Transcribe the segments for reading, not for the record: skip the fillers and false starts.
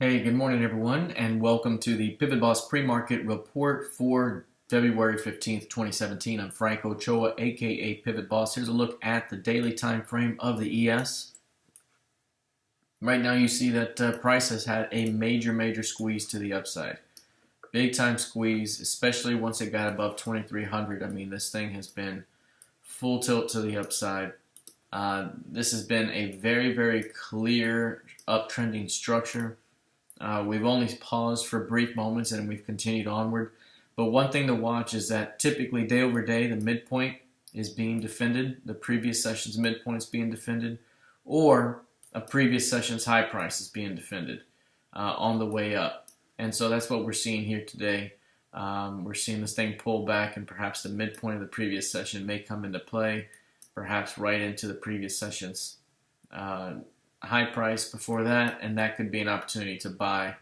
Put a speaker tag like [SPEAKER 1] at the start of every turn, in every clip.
[SPEAKER 1] Hey, good morning everyone, and welcome to the PivotBoss Pre-Market Report for February 15th, 2017. I'm Frank Ochoa, aka PivotBoss. Here's a look at the daily time frame of the ES. Right now you see that price has had a major squeeze to the upside. Big time squeeze, especially once it got above 2300. I mean, this thing has been full tilt to the upside. This has been a very clear uptrending structure. We've only paused for brief moments and we've continued onward. But one thing to watch is that typically day over day, the midpoint is being defended. The previous session's midpoint is being defended, or a previous session's high price is being defended on the way up. And so that's what we're seeing here today. We're seeing this thing pull back, and perhaps the midpoint of the previous session may come into play, perhaps right into the previous session's high price before that, and that could be an opportunity to buy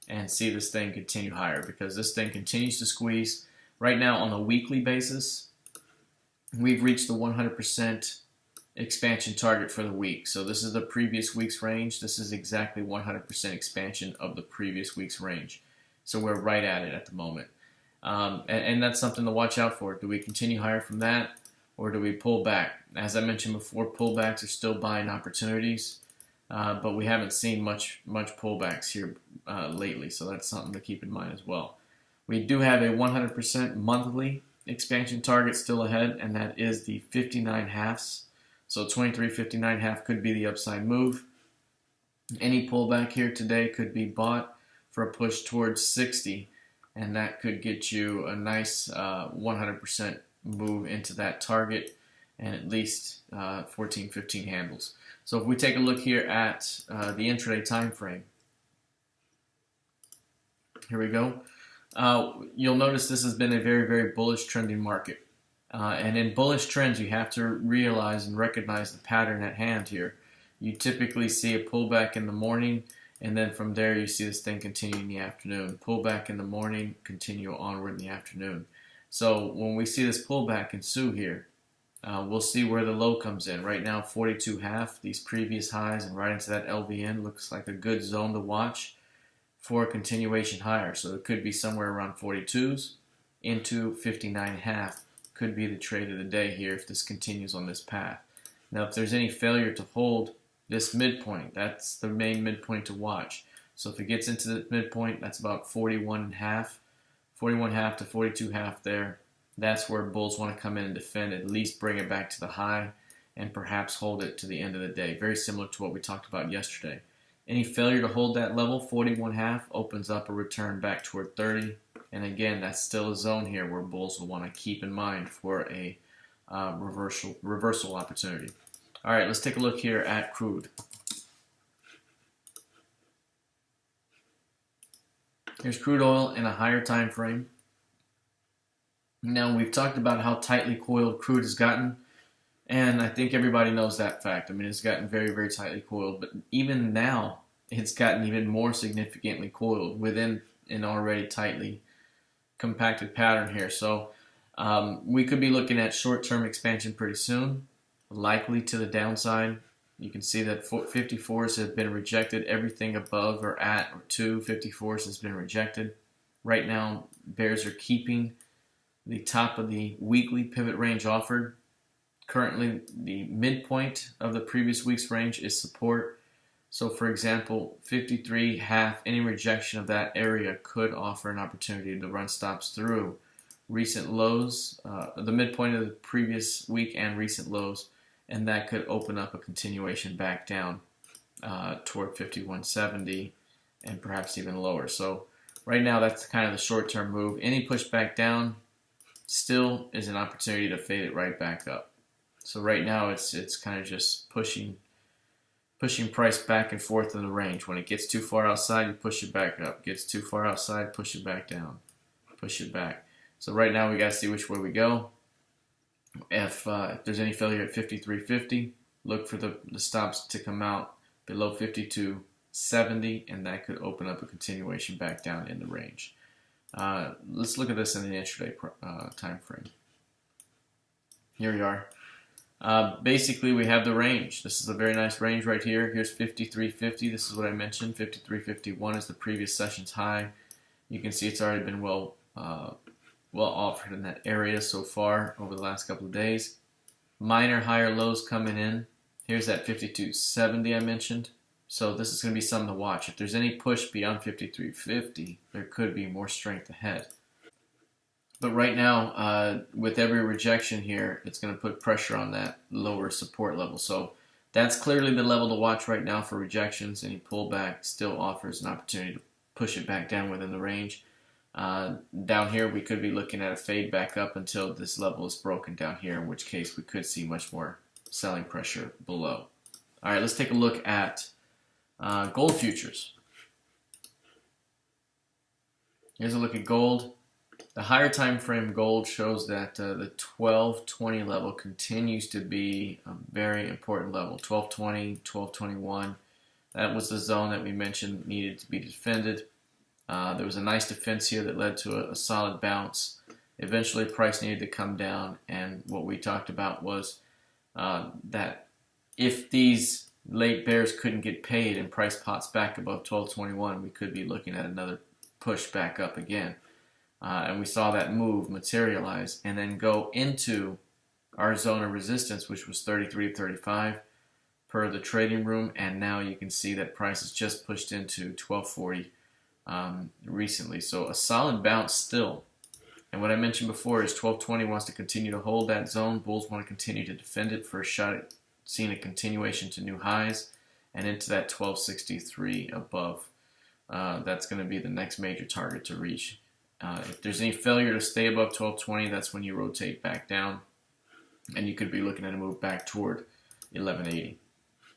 [SPEAKER 1] and see this thing continue higher, because this thing continues to squeeze. Right now on a weekly basis, we've reached the 100% expansion target for the week. So this is the previous week's range. This is exactly 100% expansion of the previous week's range. So we're right at it at the moment. And that's something to watch out for. Do we continue higher from that, or do we pull back? As I mentioned before, pullbacks are still buying opportunities. But we haven't seen much pullbacks here lately, so that's something to keep in mind as well. We do have a 100% monthly expansion target still ahead, and that is the 59 halves. So 23.59 half could be the upside move. Any pullback here today could be bought for a push towards 60, and that could get you a nice 100% move into that target, and at least 14-15 handles. So if we take a look here at the intraday time frame, here we go. You'll notice this has been a very bullish trending market. And in bullish trends, you have to realize and recognize the pattern at hand here. You typically see a pullback in the morning, and then from there you see this thing continue in the afternoon. Pullback in the morning, continue onward in the afternoon. So when we see this pullback ensue here, we'll see where the low comes in. Right now, 42.5, these previous highs, and right into that LVN looks like a good zone to watch for a continuation higher. So it could be somewhere around 42s into 59.5. Could be the trade of the day here if this continues on this path. Now, if there's any failure to hold this midpoint, that's the main midpoint to watch. So if it gets into the midpoint, that's about 41.5 to 42.5 there. That's where bulls want to come in and defend, at least bring it back to the high, and perhaps hold it to the end of the day. Very similar to what we talked about yesterday. Any failure to hold that level, 41.5, opens up a return back toward 30. And again, that's still a zone here where bulls will want to keep in mind for a reversal opportunity. All right, let's take a look here at crude. Here's crude oil in a higher time frame. Now, we've talked about how tightly coiled crude has gotten, and I think everybody knows that fact. I mean, it's gotten very tightly coiled, but even now, it's gotten even more significantly coiled within an already tightly compacted pattern here. So we could be looking at short-term expansion pretty soon, likely to the downside. You can see that 54s have been rejected. Everything above or at or to 54s has been rejected. Right now, bears are keeping the top of the weekly pivot range offered. Currently, the midpoint of the previous week's range is support. So, for example, 53.5, any rejection of that area could offer an opportunity to run stops through recent lows, the midpoint of the previous week and recent lows, and that could open up a continuation back down toward 51.70 and perhaps even lower. So, right now, that's kind of the short-term move. Any push back down still is an opportunity to fade it right back up. So right now it's kind of just pushing price back and forth in the range. When it gets too far outside, you push it back up. Gets too far outside, push it back down. Push it back. So right now we got to see which way we go. If there's any failure at 53.50, look for the stops to come out below 52.70, and that could open up a continuation back down in the range. Let's look at this in the intraday time frame. Here we are. Basically, we have the range. This is a very nice range right here. Here's 53.50. This is what I mentioned. 53.51 is the previous session's high. You can see it's already been well offered in that area so far over the last couple of days. Minor higher lows coming in. Here's that 52.70 I mentioned. So this is going to be something to watch. If there's any push beyond 53.50, there could be more strength ahead. But right now, with every rejection here, it's going to put pressure on that lower support level. So that's clearly the level to watch right now for rejections. Any pullback still offers an opportunity to push it back down within the range. Down here, we could be looking at a fade back up until this level is broken down here, in which case we could see much more selling pressure below. All right, let's take a look at gold futures. Here's a look at gold. The higher time frame gold shows that the 1220 level continues to be a very important level. 1220, 1221. That was the zone that we mentioned needed to be defended. There was a nice defense here that led to a solid bounce. Eventually, price needed to come down, and what we talked about was that if these late bears couldn't get paid and price pops back above 1221, we could be looking at another push back up again. And we saw that move materialize and then go into our zone of resistance, which was 33 to 35 per the trading room. And now you can see that price has just pushed into 1240 recently. So a solid bounce still. And what I mentioned before is 1220 wants to continue to hold that zone. Bulls want to continue to defend it for a shot at seeing a continuation to new highs and into that 1263 above. That's going to be the next major target to reach. If there's any failure to stay above 1220, that's when you rotate back down, and you could be looking at a move back toward 1180.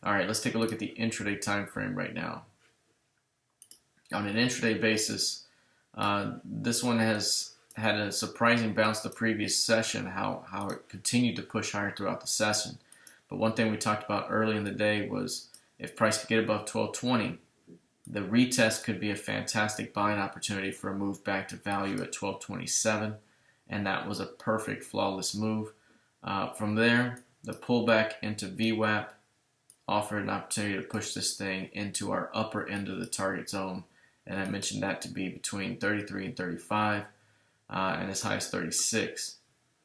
[SPEAKER 1] All right, let's take a look at the intraday time frame right now. On an intraday basis, this one has had a surprising bounce the previous session, how it continued to push higher throughout the session. But one thing we talked about early in the day was if price could get above 1220, the retest could be a fantastic buying opportunity for a move back to value at 1227, and that was a perfect, flawless move. From there, the pullback into VWAP offered an opportunity to push this thing into our upper end of the target zone, and I mentioned that to be between 33 and 35, and as high as 36.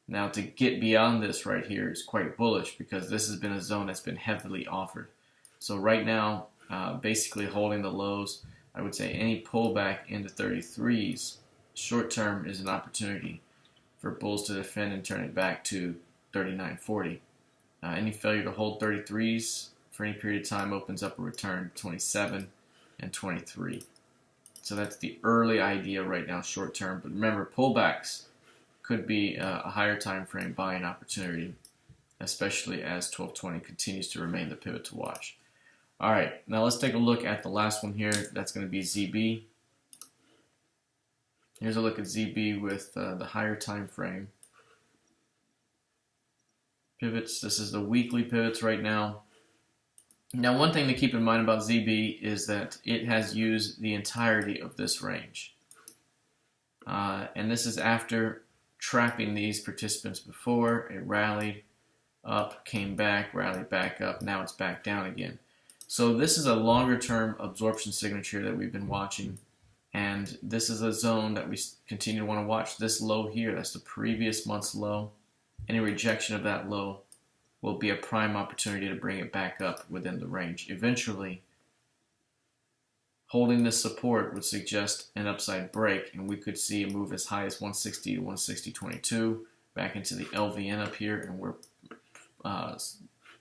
[SPEAKER 1] Now, to get beyond this right here is quite bullish because this has been a zone that's been heavily offered. So right now, basically holding the lows, I would say any pullback into 33s short term is an opportunity for bulls to defend and turn it back to 39.40. Any failure to hold 33s for any period of time opens up a return to 27 and 23. So that's the early idea right now short term. But remember, pullbacks could be a higher time frame buying opportunity, especially as 1220 continues to remain the pivot to watch. All right, now let's take a look at the last one here. That's going to be ZB. Here's a look at ZB with the higher time frame pivots. This is the weekly pivots right now. Now, one thing to keep in mind about ZB is that it has used the entirety of this range. And this is after trapping these participants before. It rallied up, came back, rallied back up. Now it's back down again. So this is a longer term absorption signature that we've been watching, and this is a zone that we continue to want to watch. This low here, that's the previous month's low. Any rejection of that low will be a prime opportunity to bring it back up within the range. Eventually, holding this support would suggest an upside break, and we could see a move as high as 160 to 160.22 back into the LVN up here, and we're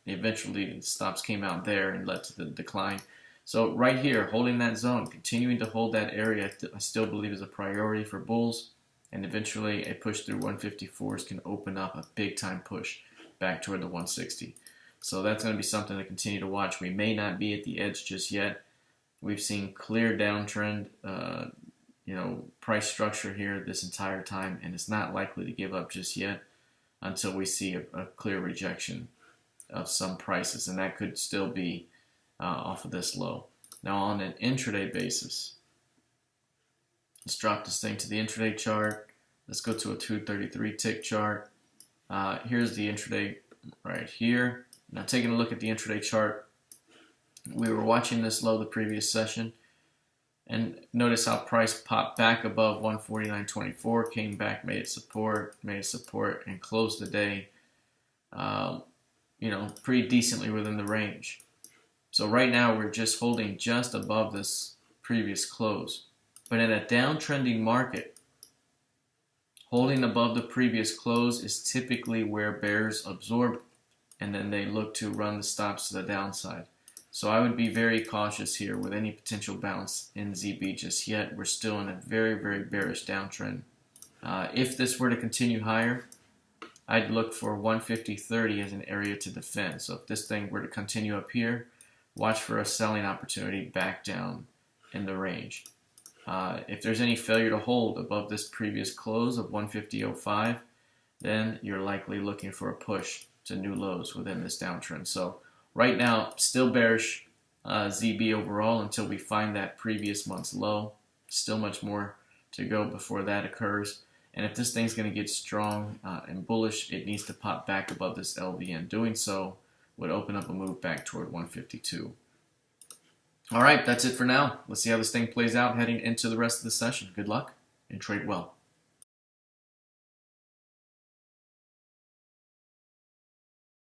[SPEAKER 1] eventually the stops came out there and led to the decline. So right here, holding that zone, continuing to hold that area, I still believe is a priority for bulls. And eventually a push through 154s can open up a big time push back toward the 160. So that's going to be something to continue to watch. We may not be at the edge just yet. We've seen clear downtrend, price structure here this entire time, and it's not likely to give up just yet until we see a clear rejection of some prices, and that could still be off of this low. Now on an intraday basis, let's drop this thing to the intraday chart. Let's go to a 233 tick chart. Here's the intraday right here. Now taking a look at the intraday chart, we were watching this low the previous session, and notice how price popped back above 149.24, came back, made a support, and closed the day, pretty decently within the range. So right now we're just holding just above this previous close. But in a downtrending market, holding above the previous close is typically where bears absorb and then they look to run the stops to the downside. So I would be very cautious here with any potential bounce in ZB just yet. We're still in a very, very bearish downtrend. If this were to continue higher, I'd look for 150.30 as an area to defend. So if this thing were to continue up here, watch for a selling opportunity back down in the range. If there's any failure to hold above this previous close of 150.05, then you're likely looking for a push to new lows within this downtrend. So right now, still bearish ZB overall until we find that previous month's low. Still much more to go before that occurs. And if this thing's going to get strong and bullish, it needs to pop back above this LVN. Doing so would open up a move back toward 152. All right, that's it for now. Let's see how this thing plays out heading into the rest of the session. Good luck and trade well.